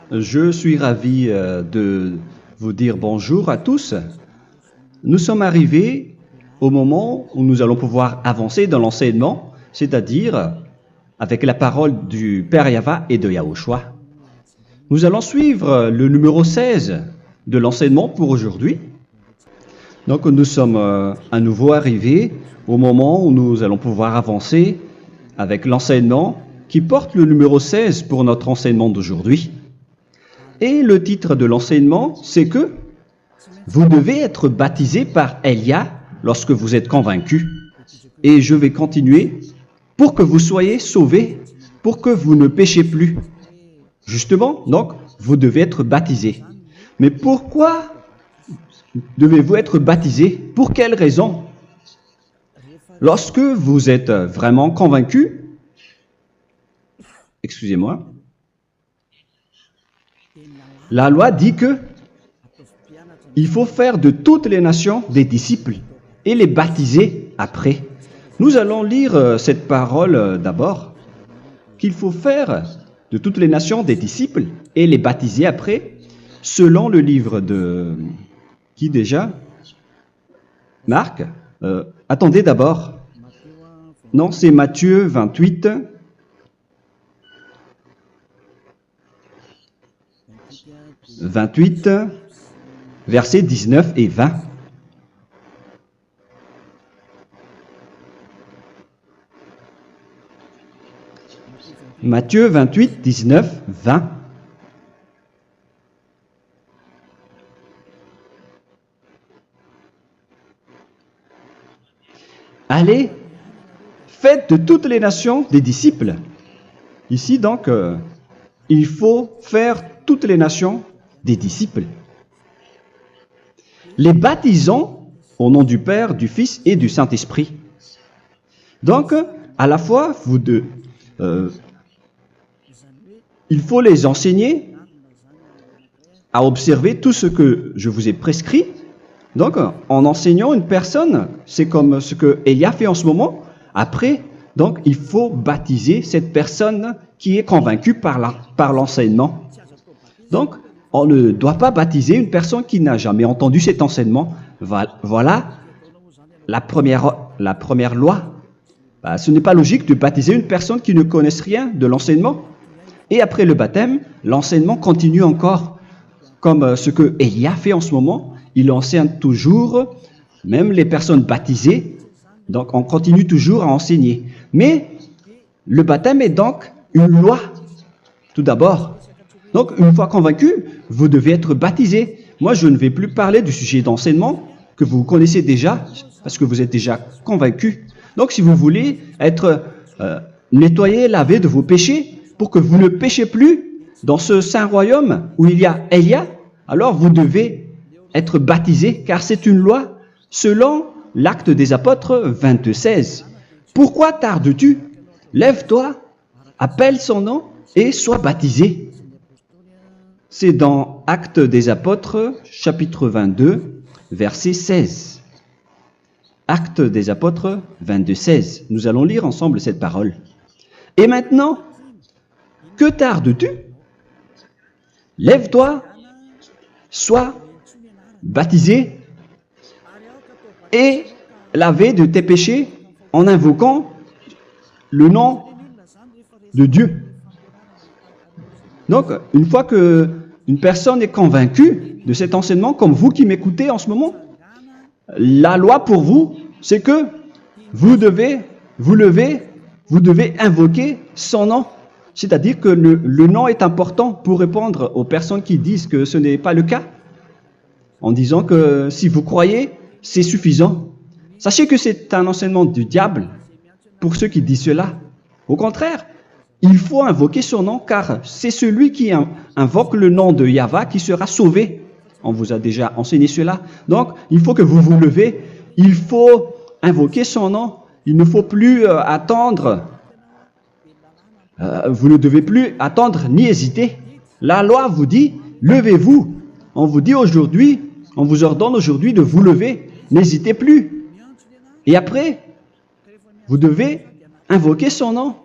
Je suis ravi de vous dire bonjour à tous. Nous sommes arrivés au moment où nous allons pouvoir avancer dans l'enseignement, c'est-à-dire avec la parole du Père Yava et de Yahushua. Nous allons suivre le numéro 16 de l'enseignement pour aujourd'hui. Donc nous sommes à nouveau arrivés au moment où nous allons pouvoir avancer avec l'enseignement qui porte le numéro 16 pour notre enseignement d'aujourd'hui. Et le titre de l'enseignement, c'est que vous devez être baptisé par Elia lorsque vous êtes convaincu. Et je vais continuer pour que vous soyez sauvés, pour que vous ne péchez plus. Justement, donc, vous devez être baptisé. Mais pourquoi devez-vous être baptisé? Pour quelle raison? Lorsque vous êtes vraiment convaincu, excusez-moi, la loi dit que il faut faire de toutes les nations des disciples et les baptiser après. Nous allons lire cette parole d'abord, qu'il faut faire de toutes les nations des disciples et les baptiser après, selon le livre de... Qui déjà? Marc? Attendez d'abord. Non, c'est Matthieu 28. Versets 19 et 20. Matthieu 28, 19, 20. Allez, faites de toutes les nations des disciples. Ici, donc, il faut faire toutes les nations des disciples. Les baptisons au nom du Père, du Fils et du Saint-Esprit. Donc, à la fois, il faut les enseigner à observer tout ce que je vous ai prescrit. Donc, en enseignant une personne, c'est comme ce que Elia fait en ce moment. Après, donc, il faut baptiser cette personne qui est convaincue par l'enseignement. Donc, on ne doit pas baptiser une personne qui n'a jamais entendu cet enseignement. Voilà la première loi. Ce n'est pas logique de baptiser une personne qui ne connaisse rien de l'enseignement. Et après le baptême, l'enseignement continue encore, comme ce que Elia fait en ce moment. Il enseigne toujours, même les personnes baptisées. Donc, on continue toujours à enseigner. Mais le baptême est donc une loi, tout d'abord. Donc, une fois convaincu, vous devez être baptisé. Moi, je ne vais plus parler du sujet d'enseignement que vous connaissez déjà, parce que vous êtes déjà convaincu. Donc, si vous voulez être nettoyé, lavé de vos péchés, pour que vous ne péchez plus dans ce saint royaume où il y a Elia, alors vous devez être baptisé, car c'est une loi selon l'Acte des Apôtres 22:16. Pourquoi tardes-tu? Lève-toi, appelle son nom et sois baptisé. C'est dans Actes des Apôtres, chapitre 22, verset 16. Actes des Apôtres 22:16. Nous allons lire ensemble cette parole. Et maintenant, que tardes-tu? Lève-toi, sois baptisé et lavé de tes péchés en invoquant le nom de Dieu. Donc, une fois qu'une personne est convaincue de cet enseignement, comme vous qui m'écoutez en ce moment, la loi pour vous, c'est que vous devez invoquer son nom. C'est-à-dire que le nom est important pour répondre aux personnes qui disent que ce n'est pas le cas, en disant que si vous croyez, c'est suffisant. Sachez que c'est un enseignement du diable pour ceux qui disent cela. Au contraire, il faut invoquer son nom, car c'est celui qui invoque le nom de Yahva qui sera sauvé. On vous a déjà enseigné cela. Donc, il faut que vous vous levez, il faut invoquer son nom. Il ne faut plus attendre. Vous ne devez plus attendre ni hésiter. La loi vous dit, levez-vous. On vous dit aujourd'hui, on vous ordonne aujourd'hui de vous lever. N'hésitez plus. Et après, vous devez invoquer son nom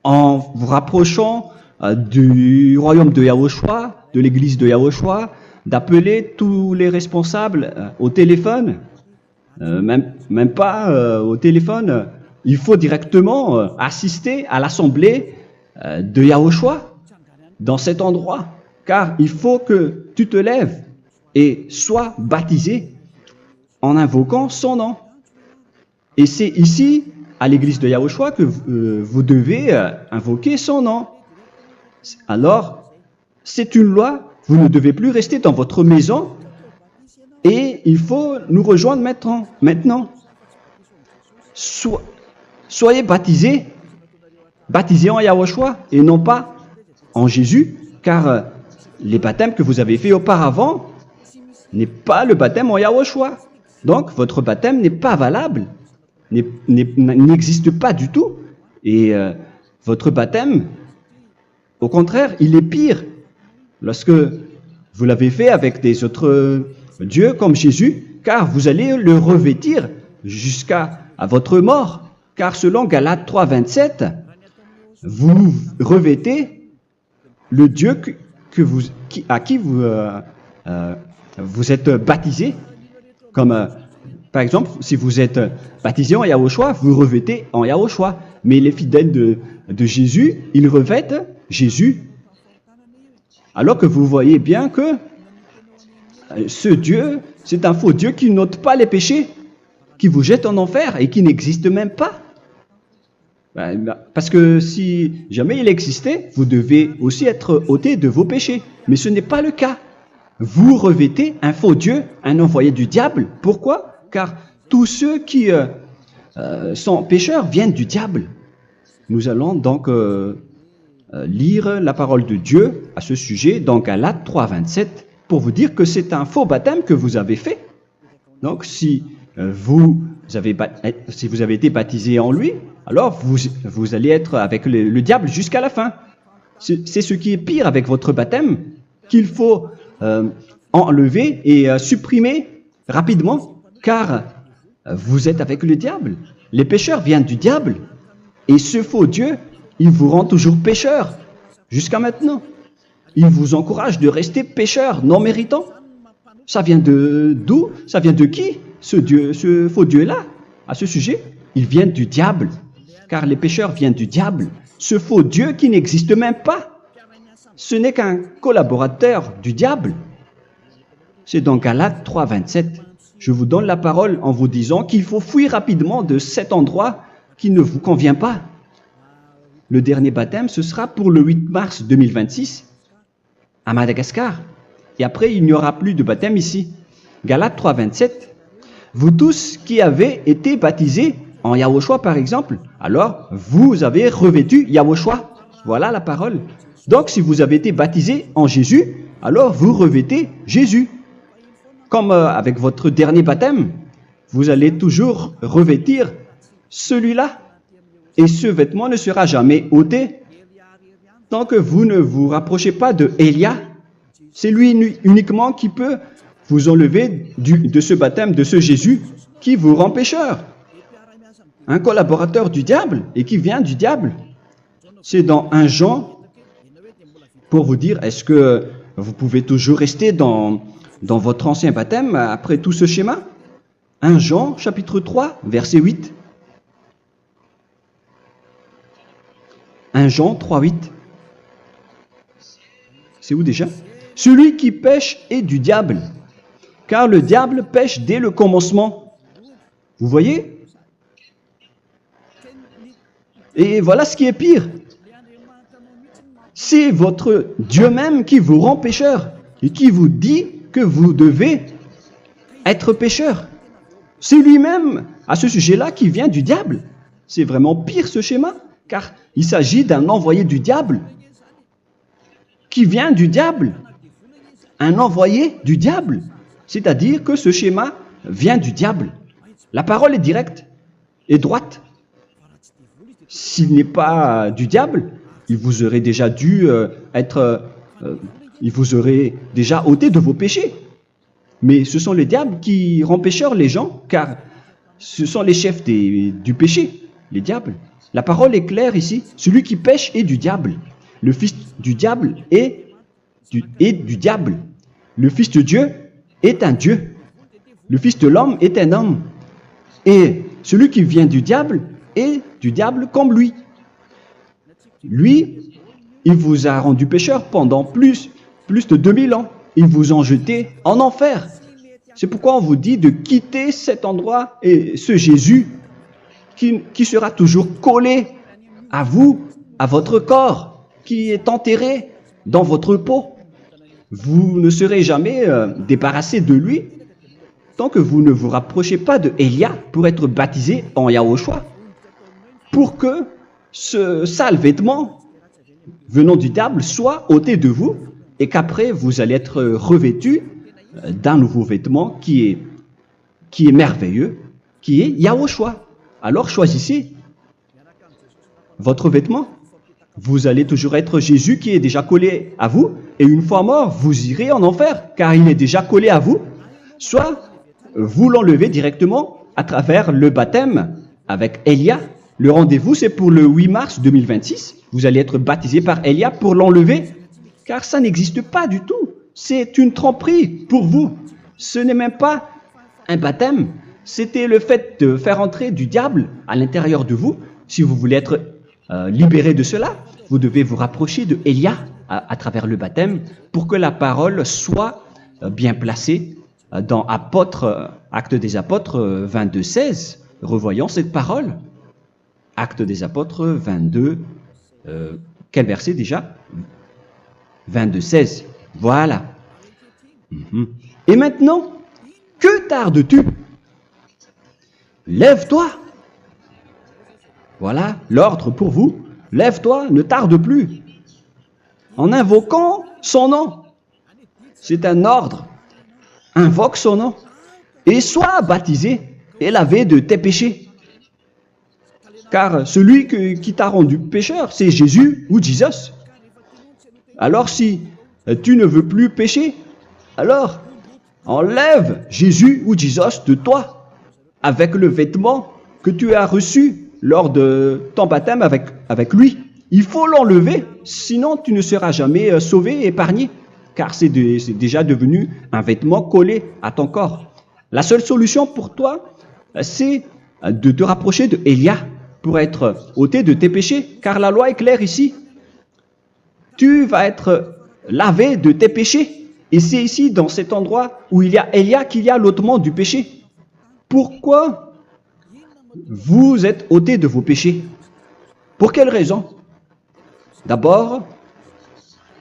en vous rapprochant du royaume de Yahushua, de l'église de Yahushua, d'appeler tous les responsables au téléphone, même pas au téléphone. Il faut directement assister à l'assemblée de Yahushua dans cet endroit, car il faut que tu te lèves et sois baptisé en invoquant son nom. Et c'est ici, à l'église de Yahushua, que vous devez invoquer son nom. Alors, c'est une loi, vous ne devez plus rester dans votre maison et il faut nous rejoindre maintenant. Soyez baptisés en Yahushua et non pas en Jésus, car les baptêmes que vous avez faits auparavant n'est pas le baptême en Yahushua. Donc, votre baptême n'est pas valable, n'existe pas du tout. Et votre baptême, au contraire, il est pire. Lorsque vous l'avez fait avec des autres dieux comme Jésus, car vous allez le revêtir jusqu'à votre mort. Car selon Galates 3, 27, vous revêtez le Dieu à qui vous êtes baptisé. Comme par exemple, si vous êtes baptisé en Yahushua, vous revêtez en Yahushua. Mais les fidèles de Jésus, ils revêtent Jésus. Alors que vous voyez bien que ce Dieu, c'est un faux Dieu qui n'ôte pas les péchés, qui vous jette en enfer et qui n'existe même pas. Parce que si jamais il existait, vous devez aussi être ôté de vos péchés. Mais ce n'est pas le cas. Vous revêtez un faux Dieu, un envoyé du diable. Pourquoi? Car tous ceux qui sont pécheurs viennent du diable. Nous allons donc lire la parole de Dieu à ce sujet dans Galates 3, 27 pour vous dire que c'est un faux baptême que vous avez fait. Donc si vous avez été baptisé en lui, alors vous allez être avec le diable jusqu'à la fin. C'est ce qui est pire avec votre baptême qu'il faut enlever et supprimer rapidement, car vous êtes avec le diable. Les pécheurs viennent du diable et ce faux Dieu, il vous rend toujours pécheur jusqu'à maintenant. Il vous encourage de rester pécheur non méritant. Ça vient d'où? Ça vient de qui? Ce faux Dieu-là, à ce sujet, ils viennent du diable, car les pécheurs viennent du diable. Ce faux Dieu qui n'existe même pas, ce n'est qu'un collaborateur du diable. C'est dans Galates 3, 27. Je vous donne la parole en vous disant qu'il faut fuir rapidement de cet endroit qui ne vous convient pas. Le dernier baptême, ce sera pour le 8 mars 2026 à Madagascar. Et après, il n'y aura plus de baptême ici. Galates 3, 27. Vous tous qui avez été baptisés en Yahushua, par exemple, alors vous avez revêtu Yahushua. Voilà la parole. Donc, si vous avez été baptisés en Jésus, alors vous revêtez Jésus. Comme avec votre dernier baptême, vous allez toujours revêtir celui-là. Et ce vêtement ne sera jamais ôté tant que vous ne vous rapprochez pas de Élia. C'est lui uniquement qui peut vous enlever de ce baptême, de ce Jésus qui vous rend pécheur. Un collaborateur du diable et qui vient du diable. C'est dans 1 Jean, pour vous dire, est-ce que vous pouvez toujours rester dans votre ancien baptême après tout ce schéma? 1 Jean, chapitre 3, verset 8. 1 Jean 3, 8. C'est où déjà? Celui qui pêche est du diable, car le diable pêche dès le commencement. Vous voyez? Et voilà ce qui est pire. C'est votre Dieu même qui vous rend pécheur et qui vous dit que vous devez être pécheur. C'est lui-même, à ce sujet-là, qui vient du diable. C'est vraiment pire ce schéma, car il s'agit d'un envoyé du diable qui vient du diable. Un envoyé du diable. C'est-à-dire que ce schéma vient du diable. La parole est directe et droite. S'il n'est pas du diable, il vous aurait déjà dû il vous aurait déjà ôté de vos péchés. Mais ce sont les diables qui rendent pécheurs les gens, car ce sont les chefs du péché, les diables. La parole est claire ici. Celui qui pêche est du diable. Le fils du diable est du diable. Le fils de Dieu est un Dieu. Le fils de l'homme est un homme. Et celui qui vient du diable est du diable comme lui. Lui, il vous a rendu pécheur pendant plus de 2000 ans. Il vous a jeté en enfer. C'est pourquoi on vous dit de quitter cet endroit et ce Jésus qui sera toujours collé à vous, à votre corps, qui est enterré dans votre peau. Vous ne serez jamais débarrassé de lui tant que vous ne vous rapprochez pas de Élia pour être baptisé en Yahushua, pour que ce sale vêtement venant du diable soit ôté de vous et qu'après vous allez être revêtu d'un nouveau vêtement qui est merveilleux, qui est Yahushua. Alors choisissez votre vêtement. Vous allez toujours être Jésus qui est déjà collé à vous, et une fois mort, vous irez en enfer, car il est déjà collé à vous. Soit vous l'enlevez directement à travers le baptême avec Élia. Le rendez-vous, c'est pour le 8 mars 2026. Vous allez être baptisé par Élia pour l'enlever, car ça n'existe pas du tout. C'est une tromperie pour vous. Ce n'est même pas un baptême. C'était le fait de faire entrer du diable à l'intérieur de vous. Si vous voulez être libéré de cela, vous devez vous rapprocher de Élia à travers le baptême pour que la parole soit bien placée dans Actes des Apôtres 22:16. Revoyons cette parole. Actes des Apôtres 22, quel verset déjà? 22:16. Voilà. Et maintenant, que tardes-tu? Lève-toi. Voilà l'ordre pour vous. Lève-toi, ne tarde plus. En invoquant son nom. C'est un ordre. Invoque son nom. Et sois baptisé et lavé de tes péchés. Car celui qui t'a rendu pécheur, c'est Jésus ou Jesus. Alors si tu ne veux plus pécher, alors enlève Jésus ou Jesus de toi avec le vêtement que tu as reçu lors de ton baptême avec lui. Il faut l'enlever, sinon tu ne seras jamais sauvé, épargné, car c'est déjà devenu un vêtement collé à ton corps. La seule solution pour toi, c'est de te rapprocher de Élia pour être ôté de tes péchés, car la loi est claire ici. Tu vas être lavé de tes péchés. Et c'est ici, dans cet endroit où il y a Élia, qu'il y a l'ôtement du péché. Pourquoi vous êtes ôté de vos péchés? Pour quelle raison? D'abord,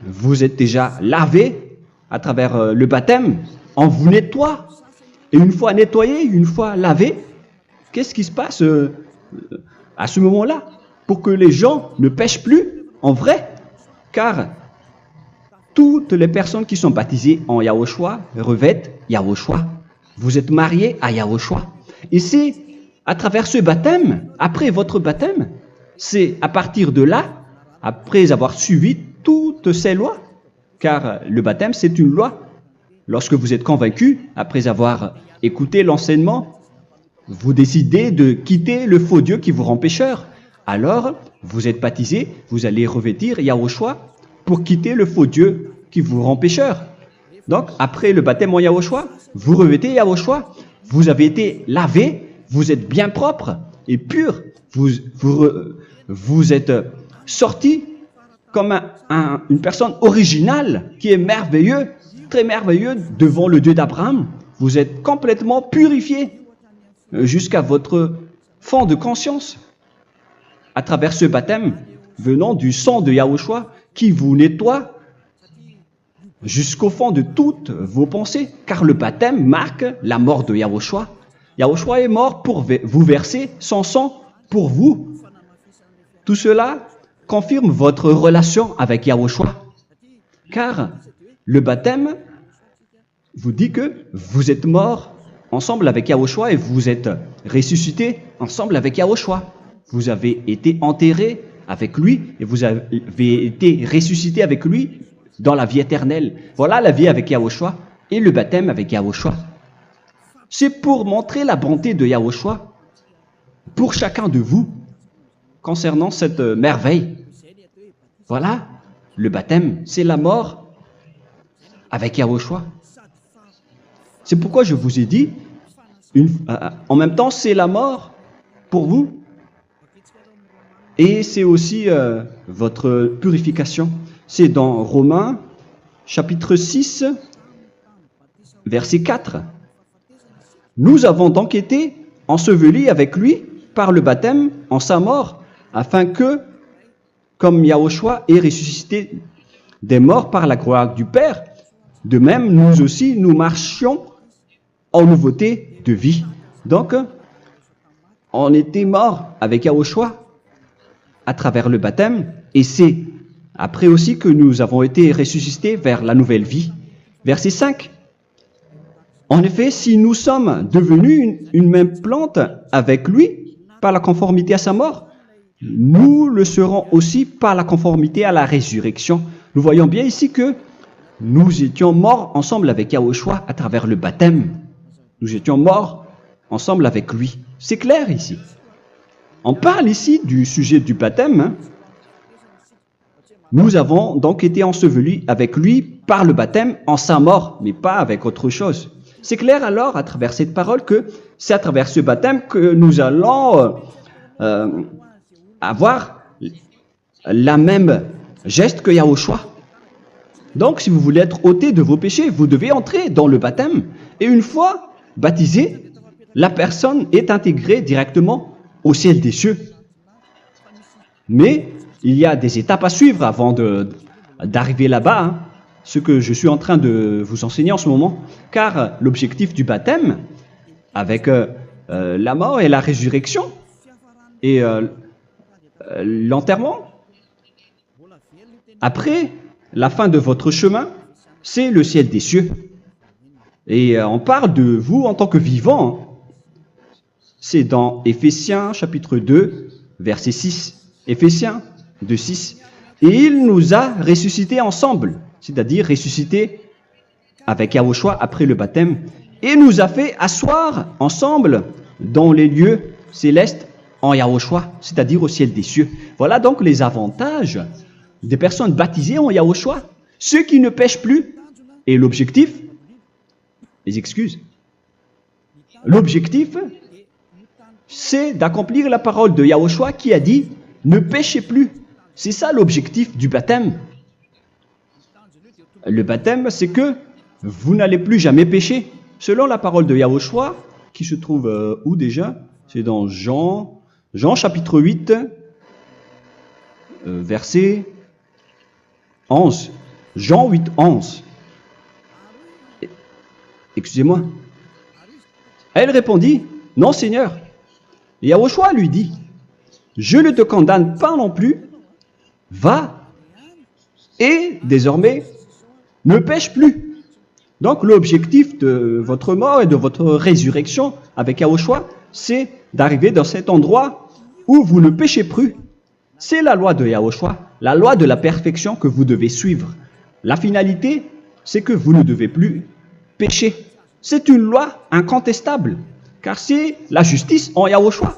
vous êtes déjà lavé à travers le baptême. On vous nettoie. Et une fois nettoyé, une fois lavé, qu'est-ce qui se passe à ce moment-là? Pour que les gens ne pêchent plus en vrai. Car toutes les personnes qui sont baptisées en Yahushua revêtent Yahushua. Vous êtes mariés à Yahushua. Et c'est à travers ce baptême, après votre baptême, c'est à partir de là, après avoir suivi toutes ces lois, car le baptême c'est une loi. Lorsque vous êtes convaincu, après avoir écouté l'enseignement, vous décidez de quitter le faux Dieu qui vous rend pécheur. Alors, vous êtes baptisé, vous allez revêtir Yahushua pour quitter le faux Dieu qui vous rend pécheur. Donc, après le baptême en Yahushua, vous revêtez Yahushua. Vous avez été lavé, vous êtes bien propre et pur. Vous êtes sorti comme une personne originale qui est merveilleux, très merveilleux devant le Dieu d'Abraham. Vous êtes complètement purifié jusqu'à votre fond de conscience à travers ce baptême venant du sang de Yahushua qui vous nettoie jusqu'au fond de toutes vos pensées, car le baptême marque la mort de Yahushua. Yahushua est mort pour vous verser son sang pour vous. Tout cela confirme votre relation avec Yahushua, car le baptême vous dit que vous êtes mort ensemble avec Yahushua et vous êtes ressuscité ensemble avec Yahushua. Vous avez été enterré avec lui et vous avez été ressuscité avec lui dans la vie éternelle. Voilà la vie avec Yahushua et le baptême avec Yahushua. C'est pour montrer la bonté de Yahushua pour chacun de vous concernant cette merveille. Voilà le baptême, c'est la mort avec Yahushua. C'est pourquoi je vous ai dit, en même temps, c'est la mort pour vous. Et c'est aussi votre purification. C'est dans Romains, chapitre 6, verset 4. Nous avons donc été ensevelis avec lui par le baptême en sa mort, afin que, comme Yahushua est ressuscité des morts par la gloire du Père, de même, nous aussi, nous marchions en nouveauté de vie. Donc, on était morts avec Yahushua à travers le baptême, et c'est après aussi que nous avons été ressuscités vers la nouvelle vie. Verset 5. En effet, si nous sommes devenus une même plante avec lui par la conformité à sa mort, nous le serons aussi par la conformité à la résurrection. Nous voyons bien ici que nous étions morts ensemble avec Yahushua à travers le baptême. Nous étions morts ensemble avec lui. C'est clair ici. On parle ici du sujet du baptême. Nous avons donc été ensevelis avec lui par le baptême en sa mort, mais pas avec autre chose. C'est clair alors à travers cette parole que c'est à travers ce baptême que nous allons avoir la même geste que Yahushua. Donc si vous voulez être ôté de vos péchés, vous devez entrer dans le baptême. Et une fois baptisé, la personne est intégrée directement au ciel des cieux. Mais il y a des étapes à suivre avant d'arriver là-bas, hein, ce que je suis en train de vous enseigner en ce moment, car l'objectif du baptême, avec la mort et la résurrection, et l'enterrement, après la fin de votre chemin, c'est le ciel des cieux. Et on parle de vous en tant que vivant. C'est dans Éphésiens chapitre 2, verset 6. Éphésiens 2, 6. Et il nous a ressuscités ensemble, c'est-à-dire ressuscités avec Yahushua après le baptême, et nous a fait asseoir ensemble dans les lieux célestes en Yahushua, c'est-à-dire au ciel des cieux. Voilà donc les avantages des personnes baptisées en Yahushua, ceux qui ne pêchent plus. Et l'objectif, les excuses, l'objectif, c'est d'accomplir la parole de Yahushua qui a dit « Ne péchez plus ». C'est ça l'objectif du baptême. Le baptême, c'est que vous n'allez plus jamais pécher. Selon la parole de Yahushua, qui se trouve où déjà? C'est dans Jean chapitre 8, verset 11. Jean 8, 11. Excusez-moi. Elle répondit, « Non, Seigneur. » Et Yahushua lui dit, « Je ne te condamne pas non plus. Va et désormais ne pêche plus. » Donc l'objectif de votre mort et de votre résurrection avec Yahushua, c'est d'arriver dans cet endroit où vous ne péchez plus. C'est la loi de Yahushua, la loi de la perfection que vous devez suivre. La finalité, c'est que vous ne devez plus pécher. C'est une loi incontestable, car c'est la justice en Yahushua.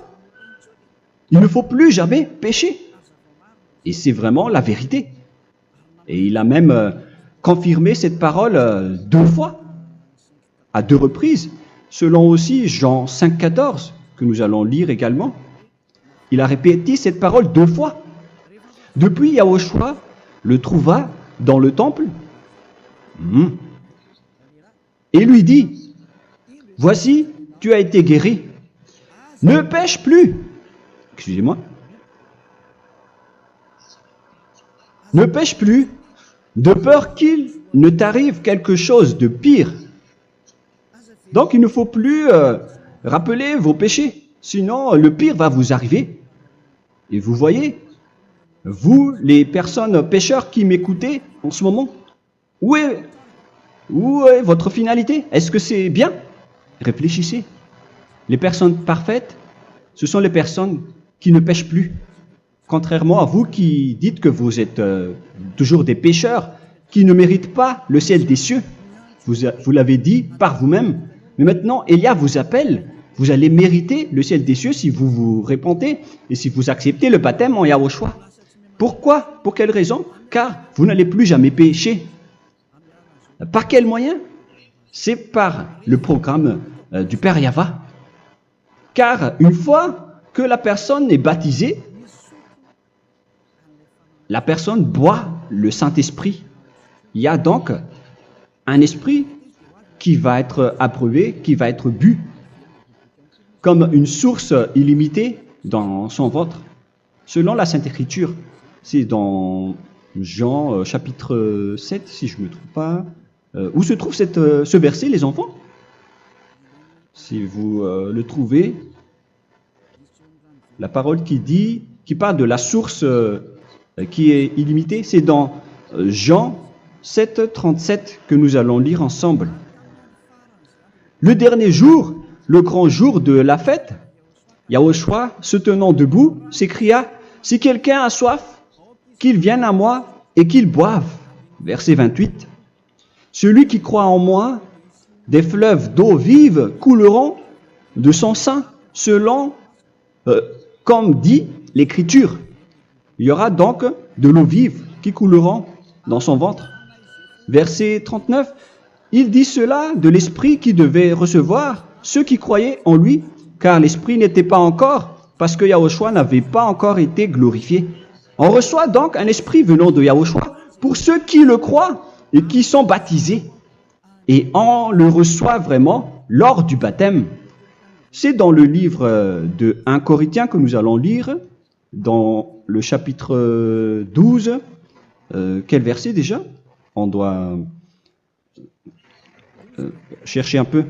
Il ne faut plus jamais pécher. Et c'est vraiment la vérité. Et il a même confirmé cette parole 2 fois, à 2 reprises, selon aussi Jean 5, 14, que nous allons lire également. Il a répété cette parole 2 fois. Depuis, Yahushua le trouva dans le temple et lui dit, « Voici, tu as été guéri. Ne pêche plus. » Excusez-moi. Ne pêche plus, de peur qu'il ne t'arrive quelque chose de pire. Donc il ne faut plus rappeler vos péchés, sinon le pire va vous arriver. Et vous voyez, vous, les personnes pécheurs qui m'écoutez en ce moment, où est votre finalité? Est-ce que c'est bien? Réfléchissez. Les personnes parfaites, ce sont les personnes qui ne pêchent plus. Contrairement à vous qui dites que vous êtes toujours des pécheurs, qui ne méritent pas le ciel des cieux. Vous l'avez dit par vous-même. Mais maintenant, Élia vous appelle. Vous allez mériter le ciel des cieux si vous vous repentez et si vous acceptez le baptême en Yahushua. Pourquoi? Pour quelle raison? car vous n'allez plus jamais pécher. Par quel moyen? C'est par le programme du Père Yahva. Car une fois que la personne est baptisée, la personne boit le Saint-Esprit. Il y a donc un esprit qui va être approuvé, qui va être bu, comme une source illimitée dans son ventre, selon la Sainte Écriture. C'est dans Jean chapitre 7, si je ne me trompe pas. Où se trouve ce verset, les enfants? Si vous le trouvez, la parole qui parle de la source qui est illimitée, c'est dans Jean 7, 37 que nous allons lire ensemble. Le dernier jour, le grand jour de la fête, Yahushua, se tenant debout, s'écria, « Si quelqu'un a soif, qu'il vienne à moi et qu'il boive. » Verset 28. « Celui qui croit en moi, des fleuves d'eau vive couleront de son sein, selon, comme dit l'Écriture. » Il y aura donc de l'eau vive qui couleront dans son ventre. Verset 39. Il dit cela de l'Esprit qui devait recevoir ceux qui croyaient en lui, car l'Esprit n'était pas encore, parce que Yahushua n'avait pas encore été glorifié. On reçoit donc un Esprit venant de Yahushua pour ceux qui le croient et qui sont baptisés. Et on le reçoit vraiment lors du baptême. C'est dans le livre de 1 Corinthiens que nous allons lire, dans le chapitre 12. Quel verset déjà? On doit chercher un peu.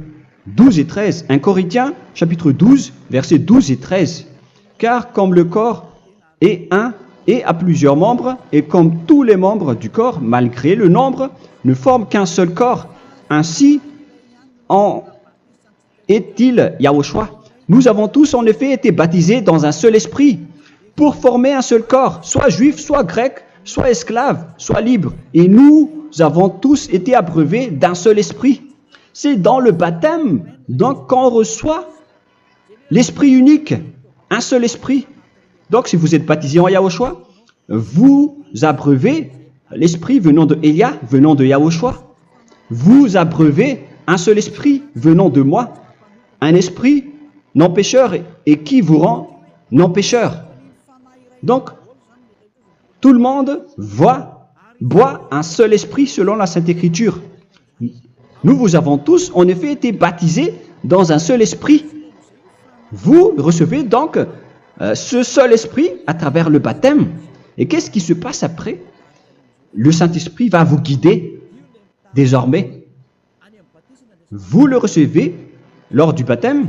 12 et 13. 1 Corinthiens, chapitre 12, versets 12 et 13. Car comme le corps est un et a plusieurs membres, et comme tous les membres du corps, malgré le nombre, ne forment qu'un seul corps, ainsi en est-il Yahushua. Nous avons tous en effet été baptisés dans un seul esprit, pour former un seul corps, soit juif, soit grec, soit esclave, soit libre. Et nous avons tous été abreuvés d'un seul esprit. C'est dans le baptême, donc, qu'on reçoit l'esprit unique, un seul esprit. Donc, si vous êtes baptisé en Yahushua, vous abreuvez l'esprit venant de Elia, venant de Yahushua. Vous abreuvez un seul esprit venant de moi, un esprit non pécheur et qui vous rend non pécheur. Donc, tout le monde boit un seul esprit selon la Sainte Écriture. Nous avons tous en effet été baptisés dans un seul esprit. Vous recevez donc ce seul esprit à travers le baptême. Et qu'est-ce qui se passe après? Le Saint-Esprit va vous guider désormais. Vous le recevez lors du baptême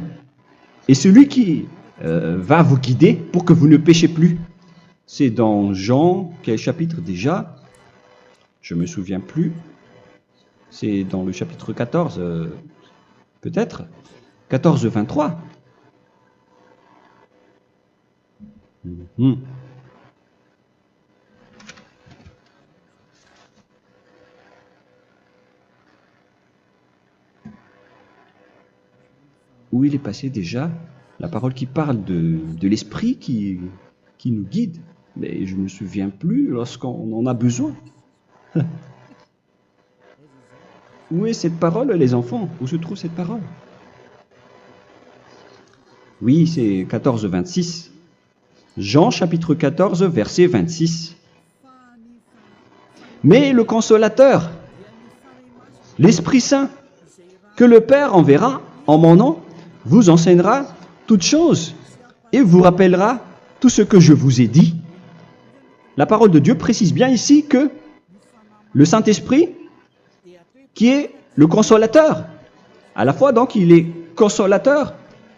et celui qui va vous guider pour que vous ne péchez plus. C'est dans Jean, quel chapitre déjà? Je ne me souviens plus. C'est dans le chapitre 14, peut-être. 14, 23. Où il est passé déjà? La parole qui parle de l'esprit qui nous guide. Mais je ne me souviens plus lorsqu'on en a besoin. Où est cette parole, les enfants? Où se trouve cette parole? Oui, c'est 14, 26. Jean, chapitre 14, verset 26. Mais le Consolateur, l'Esprit Saint, que le Père enverra en mon nom, vous enseignera toutes choses et vous rappellera tout ce que je vous ai dit. La parole de Dieu précise bien ici que le Saint-Esprit, qui est le consolateur, à la fois donc il est consolateur,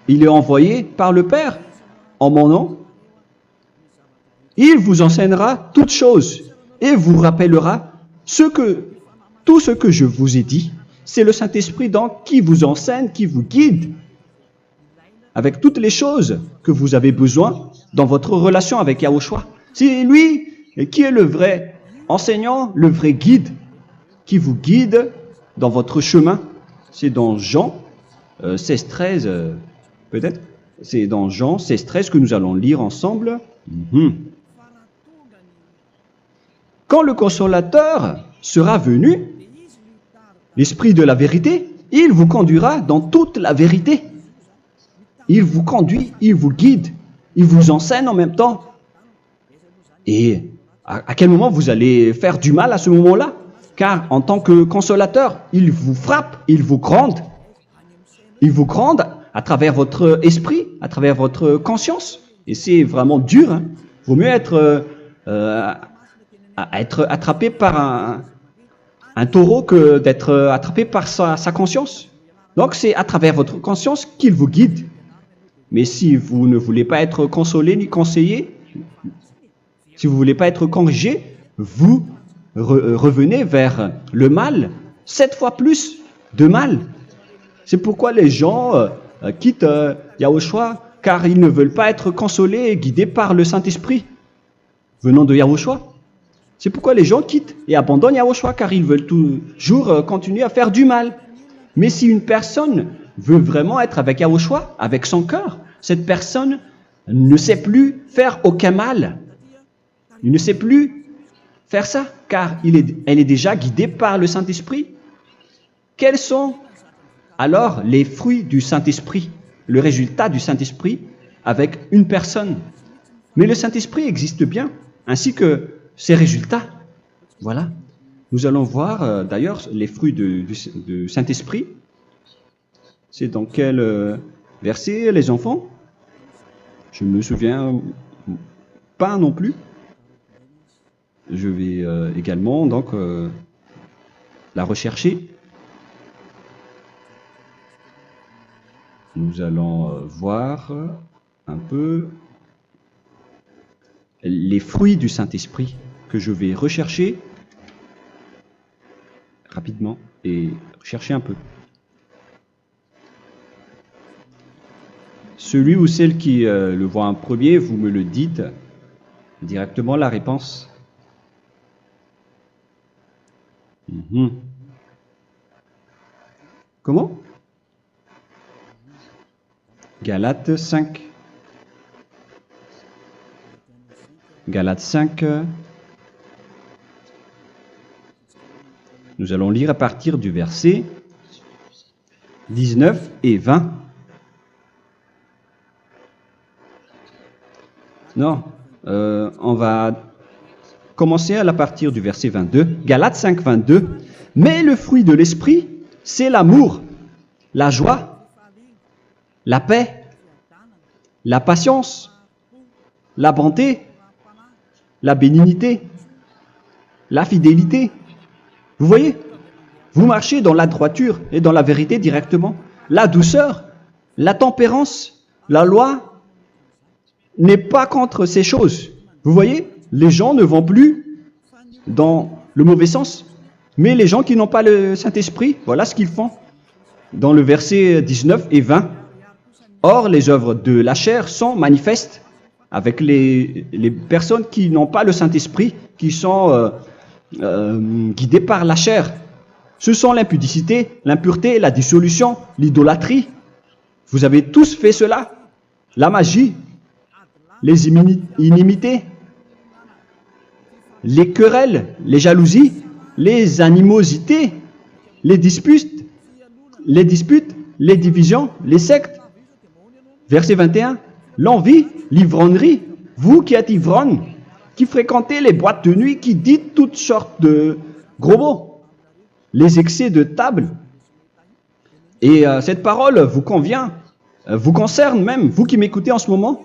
il est envoyé par le Père en mon nom, il vous enseignera toutes choses et vous rappellera tout ce que je vous ai dit. C'est le Saint-Esprit donc qui vous enseigne, qui vous guide avec toutes les choses que vous avez besoin dans votre relation avec Yahushua. C'est lui qui est le vrai enseignant, le vrai guide, qui vous guide dans votre chemin. C'est dans Jean 16, 13, peut-être. C'est dans Jean 16, 13 que nous allons lire ensemble. quand le consolateur sera venu, l'Esprit de la vérité, il vous conduira dans toute la vérité. Il vous conduit, il vous guide, il vous enseigne en même temps. Et à quel moment vous allez faire du mal à ce moment-là? Car en tant que consolateur, il vous frappe, il vous gronde. Il vous gronde à travers votre esprit, à travers votre conscience. Et c'est vraiment dur. Hein. Vaut mieux être attrapé par un taureau que d'être attrapé par sa conscience. Donc c'est à travers votre conscience qu'il vous guide. Mais si vous ne voulez pas être consolé ni conseillé, si vous ne voulez pas être corrigé, vous revenez vers le mal, 7 fois plus de mal. C'est pourquoi les gens quittent Yahushua, car ils ne veulent pas être consolés et guidés par le Saint-Esprit venant de Yahushua. C'est pourquoi les gens quittent et abandonnent Yahushua, car ils veulent toujours continuer à faire du mal. Mais si une personne veut vraiment être avec Yahushua, avec son cœur, cette personne ne sait plus faire aucun mal. Il ne sait plus faire ça, car elle est déjà guidée par le Saint-Esprit. Quels sont alors les fruits du Saint-Esprit, le résultat du Saint-Esprit avec une personne? Mais le Saint-Esprit existe bien, ainsi que ses résultats. Voilà. Nous allons voir d'ailleurs les fruits du Saint-Esprit. C'est dans quel verset, les enfants? Je ne me souviens pas non plus. Je vais également donc la rechercher. Nous allons voir un peu les fruits du Saint-Esprit que je vais rechercher rapidement et chercher un peu. Celui ou celle qui le voit en premier, vous me le dites directement la réponse. Comment? Galates 5. Galates 5. Nous allons lire à partir du verset 19 et 20. Non, on va commencer à partir du verset 22. Galates 5, 22. Mais le fruit de l'esprit, c'est l'amour, la joie, la paix, la patience, la bonté, la bénignité, la fidélité. Vous voyez? Vous marchez dans la droiture et dans la vérité directement. La douceur, la tempérance, la loi n'est pas contre ces choses. Vous voyez? Les gens ne vont plus dans le mauvais sens. Mais les gens qui n'ont pas le Saint-Esprit, voilà ce qu'ils font. Dans le verset 19 et 20. Or, les œuvres de la chair sont manifestes avec les personnes qui n'ont pas le Saint-Esprit, qui sont guidées par la chair. Ce sont l'impudicité, l'impureté, la dissolution, l'idolâtrie. Vous avez tous fait cela. La magie, les inimités, les querelles, les jalousies, les animosités, les disputes, les divisions, les sectes. Verset 21, l'envie, l'ivrognerie, vous qui êtes ivrognes, qui fréquentez les boîtes de nuit, qui dites toutes sortes de gros mots, les excès de table. Et cette parole vous convient, vous concerne même, vous qui m'écoutez en ce moment.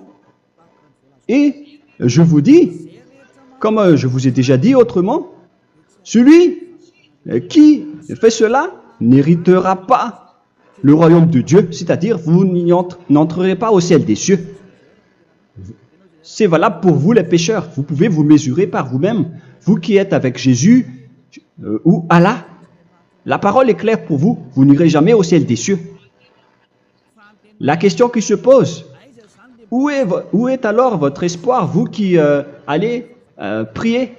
Et je vous dis, comme je vous ai déjà dit autrement, celui qui fait cela n'héritera pas le royaume de Dieu, c'est-à-dire vous n'entrerez pas au ciel des cieux. C'est valable pour vous les pécheurs. Vous pouvez vous mesurer par vous-même. Vous qui êtes avec Jésus ou Allah, la parole est claire pour vous. Vous n'irez jamais au ciel des cieux. La question qui se pose, où est alors votre espoir, vous qui allez prier?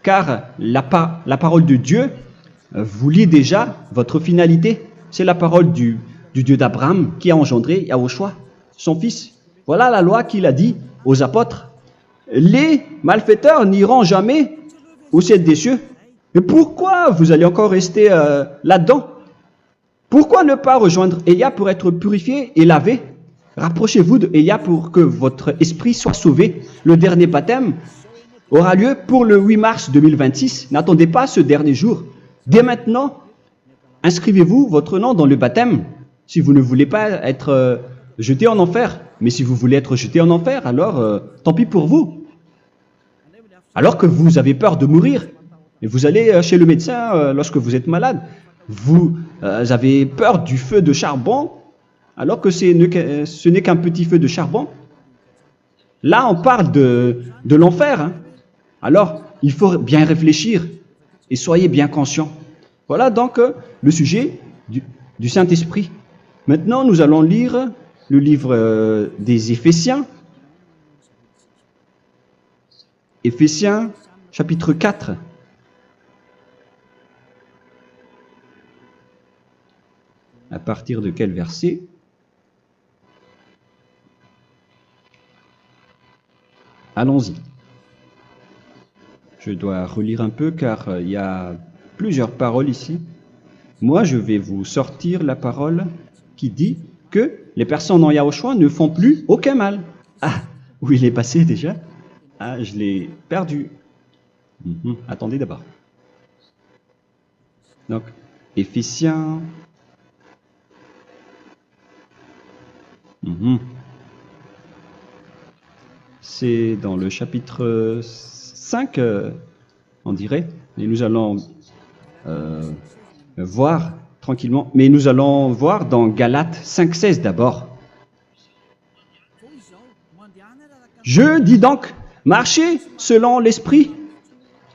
Car la parole de Dieu vous lit déjà votre finalité. C'est la parole du Dieu d'Abraham qui a engendré Yahushua, son fils. Voilà la loi qu'il a dit aux apôtres. Les malfaiteurs n'iront jamais au ciel des cieux. Mais pourquoi vous allez encore rester là-dedans? Pourquoi ne pas rejoindre Élia pour être purifié et lavé? Rapprochez-vous d'Élia pour que votre esprit soit sauvé. Le dernier baptême aura lieu pour le 8 mars 2026. N'attendez pas ce dernier jour. Dès maintenant, inscrivez-vous votre nom dans le baptême si vous ne voulez pas être jeté en enfer. Mais si vous voulez être jeté en enfer, alors tant pis pour vous. Alors que vous avez peur de mourir, et vous allez chez le médecin lorsque vous êtes malade, vous avez peur du feu de charbon, alors que ce n'est qu'un petit feu de charbon. Là, on parle de l'enfer. Hein. Alors, il faut bien réfléchir et soyez bien conscients. Voilà donc le sujet du Saint-Esprit. Maintenant, nous allons lire le livre des Éphésiens. Éphésiens, chapitre 4. À partir de quel verset? Allons-y. Je dois relire un peu car il y a plusieurs paroles ici. Moi, je vais vous sortir la parole qui dit que les personnes en Yahushua ne font plus aucun mal. Ah, où il est passé déjà? Ah, je l'ai perdu. Attendez d'abord. Donc, Éphésiens. C'est dans le chapitre 5, on dirait. Et nous allons voir tranquillement. Mais nous allons voir dans Galates 5,16 d'abord. Je dis donc, marchez selon l'esprit,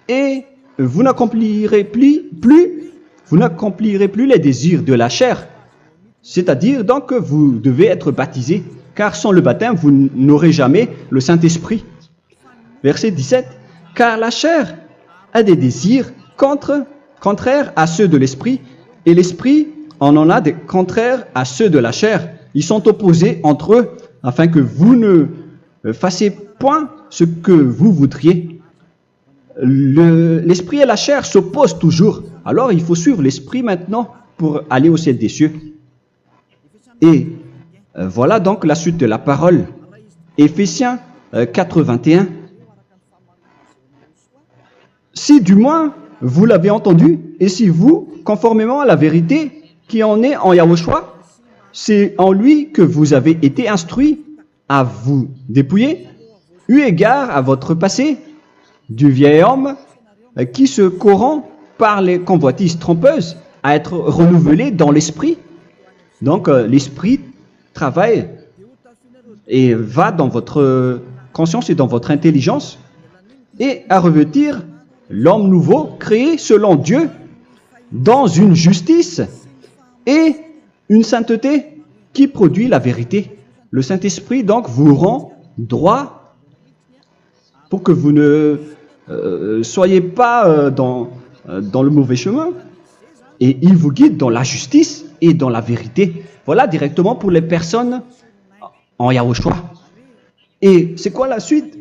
et vous n'accomplirez plus les désirs de la chair. C'est-à-dire donc que vous devez être baptisé, car sans le baptême, vous n'aurez jamais le Saint-Esprit. Verset 17. Car la chair a des désirs contraires à ceux de l'esprit, et l'esprit en a des contraires à ceux de la chair. Ils sont opposés entre eux, afin que vous ne fassiez point ce que vous voudriez. L'esprit et la chair s'opposent toujours. Alors il faut suivre l'esprit maintenant pour aller au ciel des cieux. Et voilà donc la suite de la parole. Éphésiens 4:21. Si du moins vous l'avez entendu, et si vous, conformément à la vérité qui en est en Yahushua, c'est en lui que vous avez été instruits à vous dépouiller, eu égard à votre passé, du vieil homme qui se corrompt par les convoitises trompeuses, à être renouvelé dans l'esprit. Donc l'esprit travaille et va dans votre conscience et dans votre intelligence, et à revêtir l'homme nouveau créé selon Dieu dans une justice et une sainteté qui produit la vérité. Le Saint-Esprit donc vous rend droit pour que vous ne soyez pas dans le mauvais chemin, et il vous guide dans la justice et dans la vérité. Voilà directement pour les personnes en Yahushua. Et c'est quoi la suite?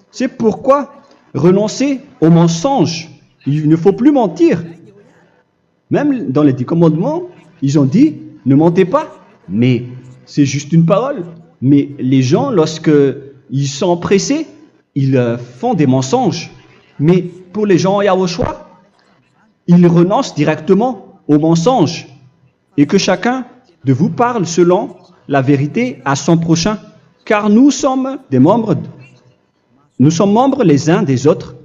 C'est pourquoi renoncer au mensonge. Il ne faut plus mentir. Même dans les 10 commandements, ils ont dit ne mentez pas. Mais c'est juste une parole. Mais les gens, lorsque ils sont pressés, ils font des mensonges. Mais pour les gens en Yahushua, ils renoncent directement au mensonge. Et que chacun de vous parle selon la vérité à son prochain. Car nous sommes membres les uns des autres.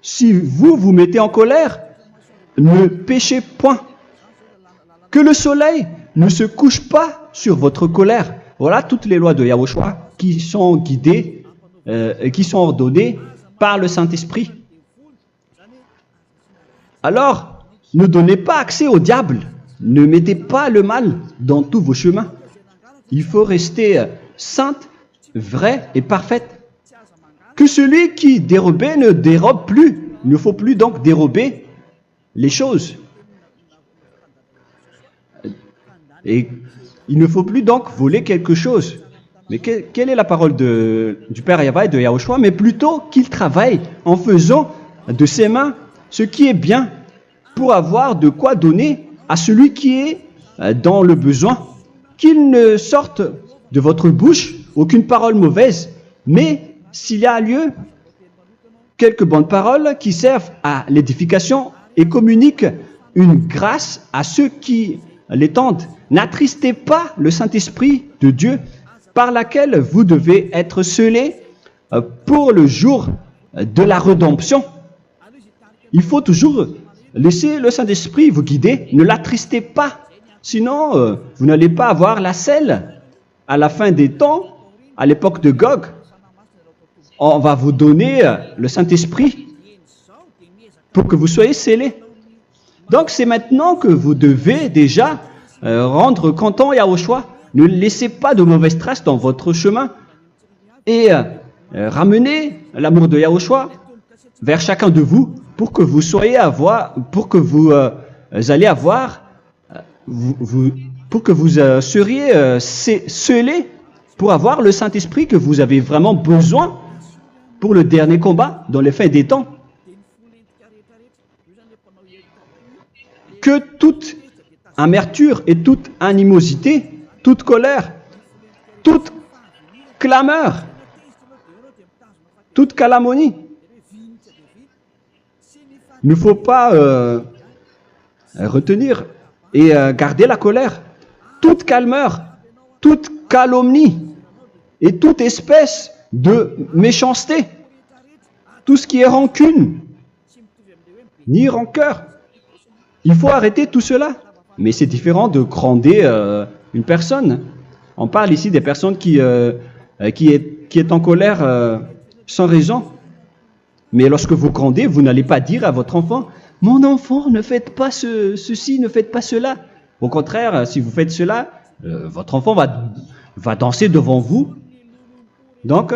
Si vous vous mettez en colère, ne péchez point. Que le soleil ne se couche pas sur votre colère. Voilà toutes les lois de Yahushua qui sont guidées et qui sont ordonnées par le Saint-Esprit. Alors, ne donnez pas accès au diable. Ne mettez pas le mal dans tous vos chemins. Il faut rester sainte, vraie et parfaite. Que celui qui dérobait ne dérobe plus. Il ne faut plus donc dérober les choses. Et il ne faut plus donc voler quelque chose. Mais quelle est la parole du Père Yahweh et de Yahushua? Mais plutôt qu'il travaille en faisant de ses mains ce qui est bien pour avoir de quoi donner à celui qui est dans le besoin. Qu'il ne sorte de votre bouche aucune parole mauvaise, mais s'il y a lieu, quelques bonnes paroles qui servent à l'édification et communiquent une grâce à ceux qui l'étendent. N'attristez pas le Saint-Esprit de Dieu par laquelle vous devez être scellés pour le jour de la rédemption. Il faut toujours laisser le Saint-Esprit vous guider. Ne l'attristez pas, sinon vous n'allez pas avoir la selle. À la fin des temps, à l'époque de Gog, on va vous donner le Saint-Esprit pour que vous soyez scellés. Donc c'est maintenant que vous devez déjà rendre content Yahushua. Ne laissez pas de mauvaises traces dans votre chemin et ramenez l'amour de Yahushua vers chacun de vous pour que vous soyez pour que vous seriez scellés pour avoir le Saint-Esprit que vous avez vraiment besoin pour le dernier combat dans les fins des temps. Que toute amertume et toute animosité, toute colère, toute clameur, toute calomnie, il ne faut pas retenir et garder la colère. Toute calmeur, toute calomnie et toute espèce de méchanceté, tout ce qui est rancune, ni rancœur. Il faut arrêter tout cela. Mais c'est différent de gronder une personne. On parle ici des personnes qui est en colère sans raison. Mais lorsque vous grondez, vous n'allez pas dire à votre enfant « Mon enfant, ne faites pas ceci, ne faites pas cela ». Au contraire, si vous faites cela, votre enfant va danser devant vous. Donc,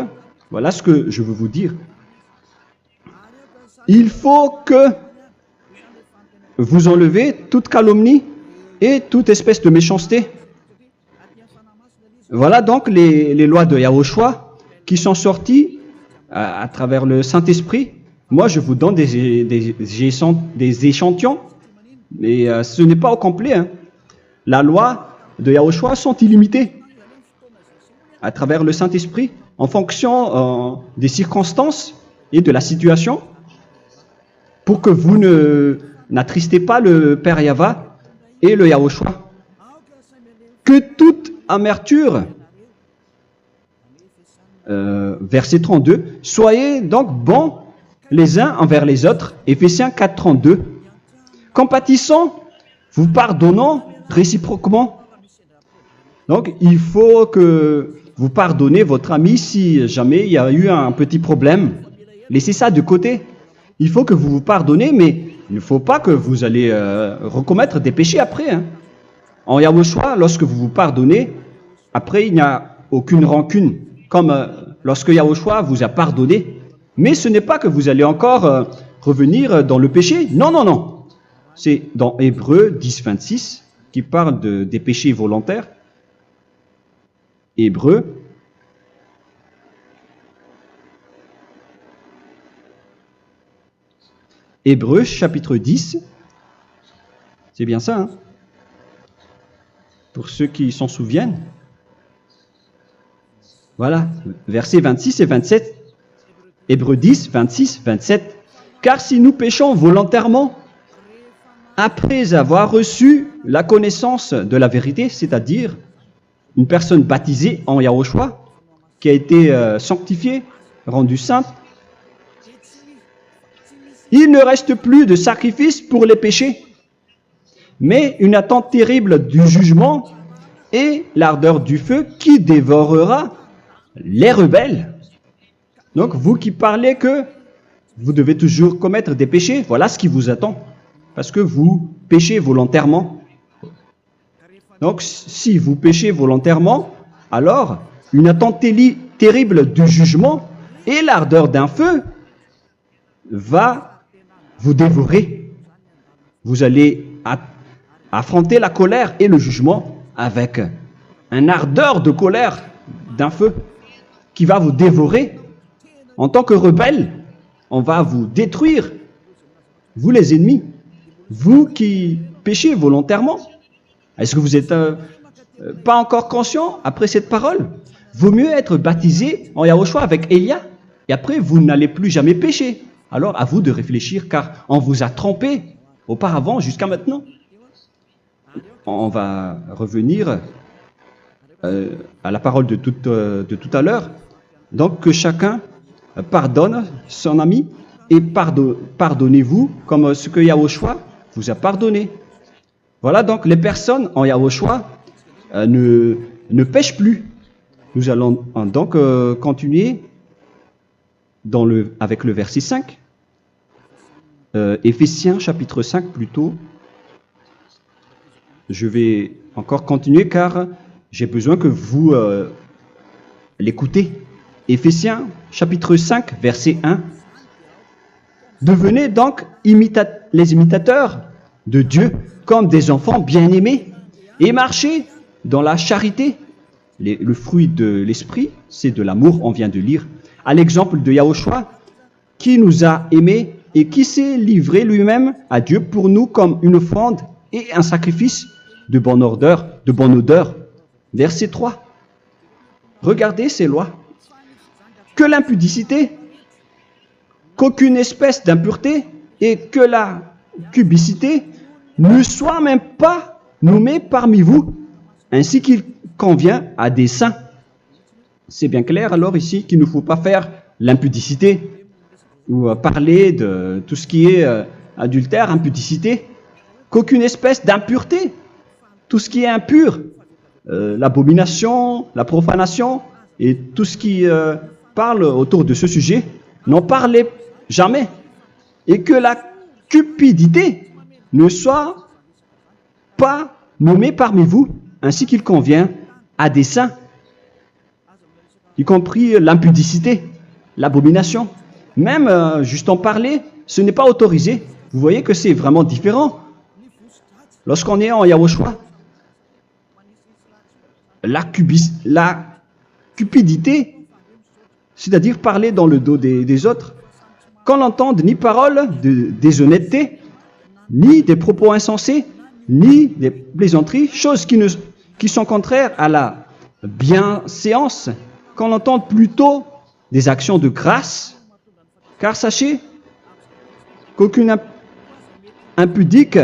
voilà ce que je veux vous dire. Il faut que vous enlevez toute calomnie et toute espèce de méchanceté. Voilà donc les lois de Yahushua qui sont sorties à travers le Saint-Esprit. Moi, je vous donne des échantillons, mais ce n'est pas au complet. Hein. La loi de Yahushua sont illimitées à travers le Saint-Esprit en fonction des circonstances et de la situation pour que vous n'attristez pas le Père Yahva et le Yahushua. Que toute amertume, verset 32, soyez donc bons les uns envers les autres, Éphésiens 4, 32, compatissant, vous pardonnant réciproquement. Donc, il faut que vous pardonnez votre ami si jamais il y a eu un petit problème. Laissez ça de côté. Il faut que vous vous pardonnez, mais il ne faut pas que vous allez recommettre des péchés après. Hein. En Yahushua, lorsque vous vous pardonnez, après il n'y a aucune rancune, comme lorsque Yahushua vous a pardonné. Mais ce n'est pas que vous allez encore revenir dans le péché. Non, non, non. C'est dans Hébreux 10, 26 qui parle des péchés volontaires. Hébreux. Hébreux chapitre 10. C'est bien ça, hein? Pour ceux qui s'en souviennent. Voilà, versets 26 et 27. Hébreux 10, 26, 27. Car si nous péchons volontairement, après avoir reçu la connaissance de la vérité, c'est-à-dire une personne baptisée en Yahushua, qui a été sanctifiée, rendue sainte, il ne reste plus de sacrifice pour les péchés, mais une attente terrible du jugement et l'ardeur du feu qui dévorera les rebelles. Donc, vous qui parlez que vous devez toujours commettre des péchés, voilà ce qui vous attend, parce que vous péchez volontairement. Donc, si vous péchez volontairement, alors une attente terrible du jugement et l'ardeur d'un feu va vous dévorer. Vous allez affronter la colère et le jugement avec une ardeur de colère d'un feu qui va vous dévorer. En tant que rebelle, on va vous détruire vous les ennemis, vous qui péchez volontairement. Est-ce que vous n'êtes pas encore conscient après cette parole? Vaut mieux être baptisé en Yahushua avec Elia, et après vous n'allez plus jamais pécher. Alors à vous de réfléchir, car on vous a trompé auparavant jusqu'à maintenant. On va revenir à la parole de tout à l'heure. Donc que chacun pardonne son ami et pardonnez-vous comme ce que Yahushua vous a pardonné. Voilà donc les personnes en Yahushua ne pêchent plus. Nous allons donc continuer avec le verset 5. Éphésiens chapitre 5 plutôt. Je vais encore continuer car j'ai besoin que vous l'écoutez. Éphésiens chapitre 5 verset 1. Devenez donc les imitateurs de Dieu comme des enfants bien-aimés et marchez dans la charité. Le fruit de l'esprit, c'est de l'amour, on vient de lire, à l'exemple de Yahushua qui nous a aimés et qui s'est livré lui-même à Dieu pour nous comme une offrande et un sacrifice de bonne odeur. Verset 3. Regardez ces lois. Que l'impudicité, qu'aucune espèce d'impureté et que la cubicité ne soit même pas nommée parmi vous, ainsi qu'il convient à des saints. C'est bien clair alors ici qu'il ne faut pas faire l'impudicité ou parler de tout ce qui est adultère, impudicité, qu'aucune espèce d'impureté, tout ce qui est impur, l'abomination, la profanation et tout ce qui parle autour de ce sujet, n'en parlez jamais. Et que la cupidité ne soit pas nommée parmi vous, ainsi qu'il convient à des saints, y compris l'impudicité, l'abomination. Même juste en parler, ce n'est pas autorisé. Vous voyez que c'est vraiment différent. Lorsqu'on est en Yahushua, la cupidité, c'est-à-dire parler dans le dos des autres, qu'on n'entende ni parole de déshonnêteté, ni des propos insensés, ni des plaisanteries, choses qui sont contraires à la bienséance, qu'on entende plutôt des actions de grâce, car sachez qu'aucune impudique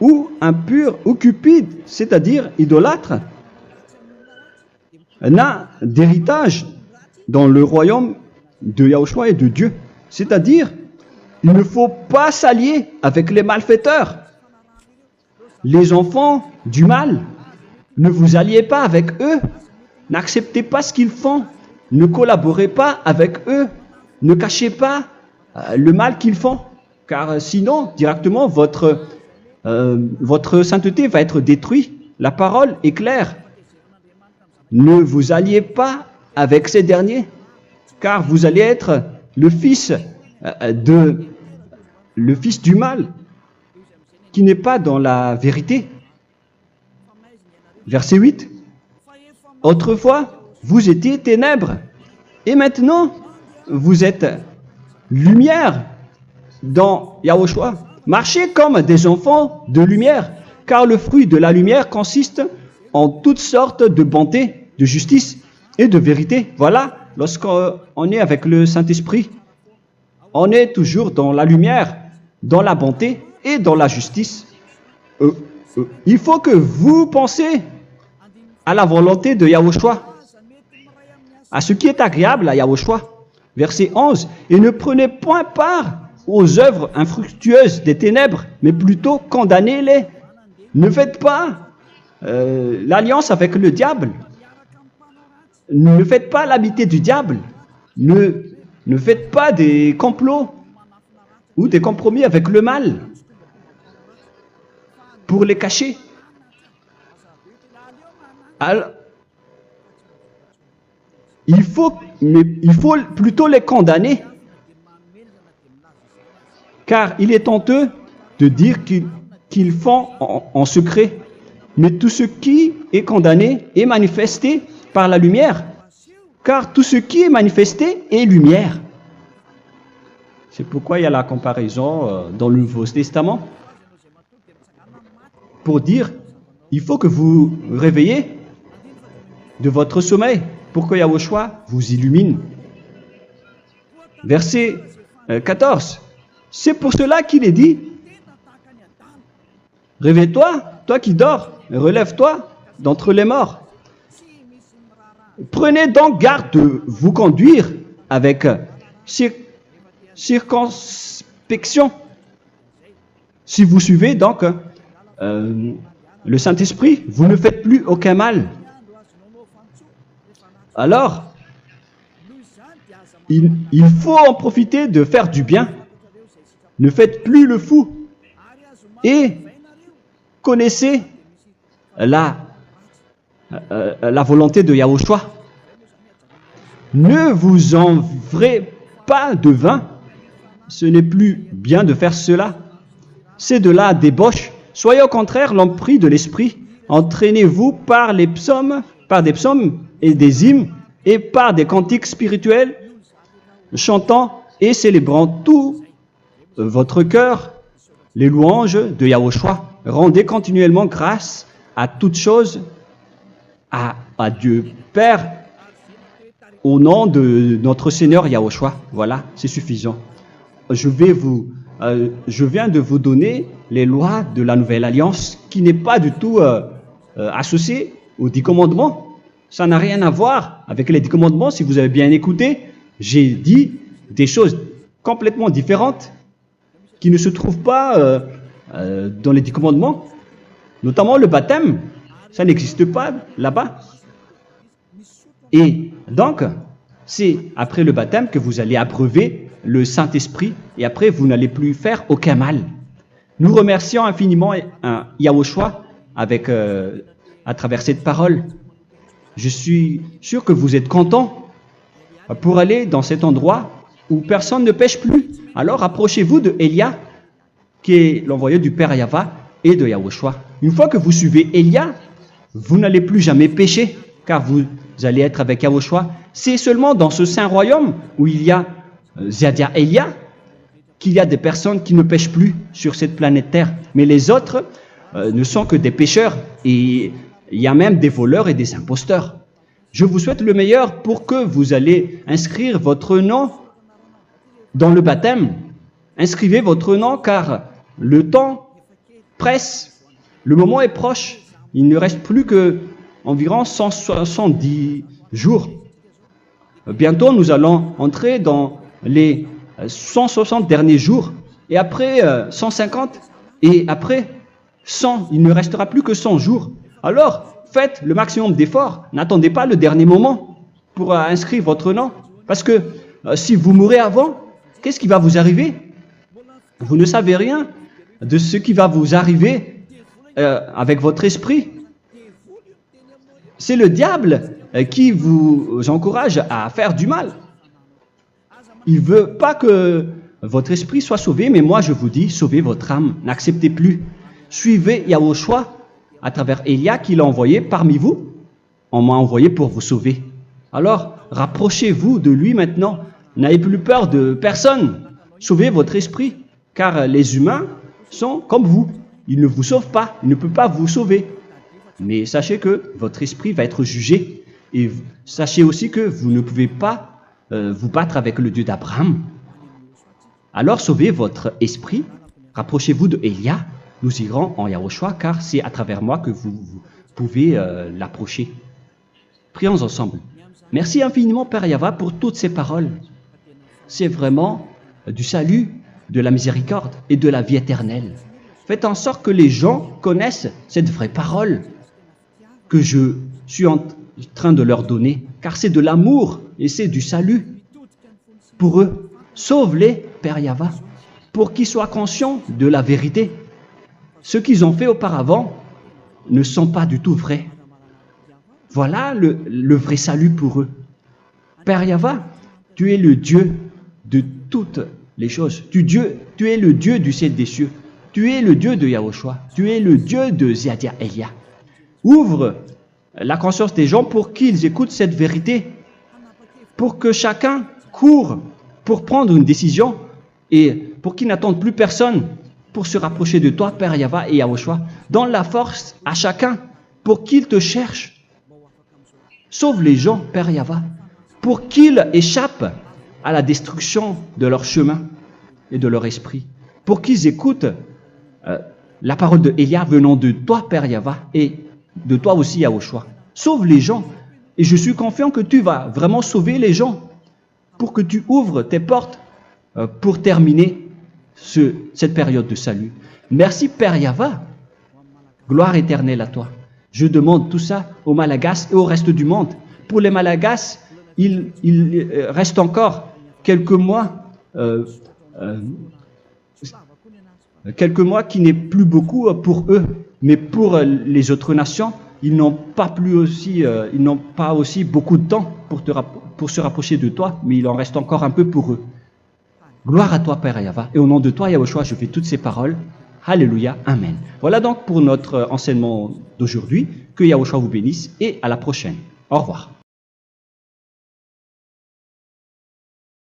ou impure ou cupide, c'est-à-dire idolâtre, n'a d'héritage dans le royaume de Yahushua et de Dieu. C'est-à-dire, il ne faut pas s'allier avec les malfaiteurs. Les enfants du mal, ne vous alliez pas avec eux. N'acceptez pas ce qu'ils font. Ne collaborez pas avec eux. Ne cachez pas le mal qu'ils font. Car sinon, directement, votre sainteté va être détruite. La parole est claire. Ne vous alliez pas avec ces derniers, car vous allez être le fils du mal, qui n'est pas dans la vérité. Verset 8. Autrefois, vous étiez ténèbres, et maintenant, vous êtes lumière dans Yahushua. Marchez comme des enfants de lumière, car le fruit de la lumière consiste en toutes sortes de bonté, de justice et de vérité. Voilà, lorsqu'on est avec le Saint-Esprit, on est toujours dans la lumière, dans la bonté et dans la justice. Il faut que vous pensiez à la volonté de Yahushua, à ce qui est agréable à Yahushua. Verset 11. Et ne prenez point part aux œuvres infructueuses des ténèbres, mais plutôt condamnez-les. Ne faites pas l'alliance avec le diable. Ne faites pas l'amitié du diable. Ne faites pas des complots ou des compromis avec le mal pour les cacher. Alors, il faut plutôt les condamner, car il est honteux de dire qu'ils font en secret. Mais tout ce qui est condamné est manifesté par la lumière, car tout ce qui est manifesté est lumière. C'est pourquoi il y a la comparaison dans le Nouveau Testament pour dire, il faut que vous réveillez de votre sommeil pour que Yahushua vous illumine. Verset 14. C'est pour cela qu'il est dit, réveille-toi, toi qui dors, relève-toi d'entre les morts. Prenez donc garde de vous conduire avec circonspection. Si vous suivez donc le Saint-Esprit, vous ne faites plus aucun mal. Alors, il faut en profiter de faire du bien. Ne faites plus le fou. Et connaissez la volonté de Yahushua. Ne vous envrez pas de vin. Ce n'est plus bien de faire cela. C'est de la débauche. Soyez au contraire l'empris de l'esprit. Entraînez-vous par des psaumes et des hymnes et par des cantiques spirituels, chantant et célébrant tout votre cœur les louanges de Yahushua. Rendez continuellement grâce à toutes choses à Dieu Père au nom de notre Seigneur Yahushua. Voilà, c'est suffisant. Je viens de vous donner les lois de la Nouvelle Alliance qui n'est pas du tout associée aux 10 commandements. Ça n'a rien à voir avec les 10 commandements. Si vous avez bien écouté, j'ai dit des choses complètement différentes qui ne se trouvent pas dans les 10 commandements. Notamment le baptême, ça n'existe pas là-bas. Et donc, c'est après le baptême que vous allez abreuver le Saint-Esprit et après vous n'allez plus faire aucun mal. Nous remercions infiniment Yahushua à travers cette parole. Je suis sûr que vous êtes contents pour aller dans cet endroit où personne ne pêche plus. Alors approchez-vous de Élia, qui est l'envoyé du Père Yahva et de Yahushua. Une fois que vous suivez Élia, vous n'allez plus jamais pécher, car vous allez être avec Yahushua. C'est seulement dans ce saint royaume où il y a Ziadia Elia qu'il y a des personnes qui ne pêchent plus sur cette planète Terre. Mais les autres ne sont que des pécheurs et il y a même des voleurs et des imposteurs. Je vous souhaite le meilleur pour que vous allez inscrire votre nom dans le baptême. Inscrivez votre nom car le temps presse, le moment est proche. Il ne reste plus que environ 170 jours. Bientôt, nous allons entrer dans les 160 derniers jours, et après 150, et après 100. Il ne restera plus que 100 jours. Alors, faites le maximum d'efforts. N'attendez pas le dernier moment pour inscrire votre nom. Parce que si vous mourrez avant, qu'est-ce qui va vous arriver? Vous ne savez rien de ce qui va vous arriver avec votre esprit. C'est le diable qui vous encourage à faire du mal. Il ne veut pas que votre esprit soit sauvé, mais moi je vous dis, sauvez votre âme, n'acceptez plus. Suivez Yahushua à travers Élia qu'il a envoyé parmi vous. On m'a envoyé pour vous sauver. Alors, rapprochez-vous de lui maintenant. N'ayez plus peur de personne. Sauvez votre esprit, car les humains sont comme vous. Ils ne vous sauvent pas, ils ne peuvent pas vous sauver. Mais sachez que votre esprit va être jugé. Et sachez aussi que vous ne pouvez pas vous battre avec le Dieu d'Abraham. Alors sauvez votre esprit, rapprochez-vous de Élia, nous irons en Yahushua, car c'est à travers moi que vous pouvez l'approcher. Prions ensemble. Merci infiniment, Père Yahva, pour toutes ces paroles. C'est vraiment du salut, de la miséricorde et de la vie éternelle. Faites en sorte que les gens connaissent cette vraie parole que je suis en train de leur donner, car c'est de l'amour et c'est du salut pour eux. Sauve-les, Père Yahva, pour qu'ils soient conscients de la vérité. Ce qu'ils ont fait auparavant ne sont pas du tout vrais. Voilà le vrai salut pour eux. Père Yahva, tu es le Dieu de toutes les choses. Tu es le Dieu du ciel des cieux. Tu es le Dieu de Yahushua. Tu es le Dieu de Ziadia Elia. Ouvre la conscience des gens pour qu'ils écoutent cette vérité, pour que chacun court pour prendre une décision et pour qu'ils n'attendent plus personne pour se rapprocher de toi, Père Yahweh et Yahushua. Donne la force à chacun pour qu'ils te cherchent. Sauve les gens, Père Yahweh, pour qu'ils échappent à la destruction de leur chemin et de leur esprit, pour qu'ils écoutent la parole de Élia venant de toi, Père Yahweh, et de toi aussi, Yahushua. Sauve les gens, et je suis confiant que tu vas vraiment sauver les gens pour que tu ouvres tes portes pour terminer cette période de salut. Merci, Père Yahweh. Gloire éternelle à toi. Je demande tout ça aux Malagasy et au reste du monde. Pour les Malagasy, il reste encore quelques mois qui n'est plus beaucoup pour eux. Mais pour les autres nations, ils n'ont pas aussi beaucoup de temps pour se rapprocher de toi, mais il en reste encore un peu pour eux. Gloire à toi, Père Yahweh. Et au nom de toi, Yahushua, je fais toutes ces paroles. Alléluia, Amen. Voilà donc pour notre enseignement d'aujourd'hui. Que Yahushua vous bénisse et à la prochaine. Au revoir.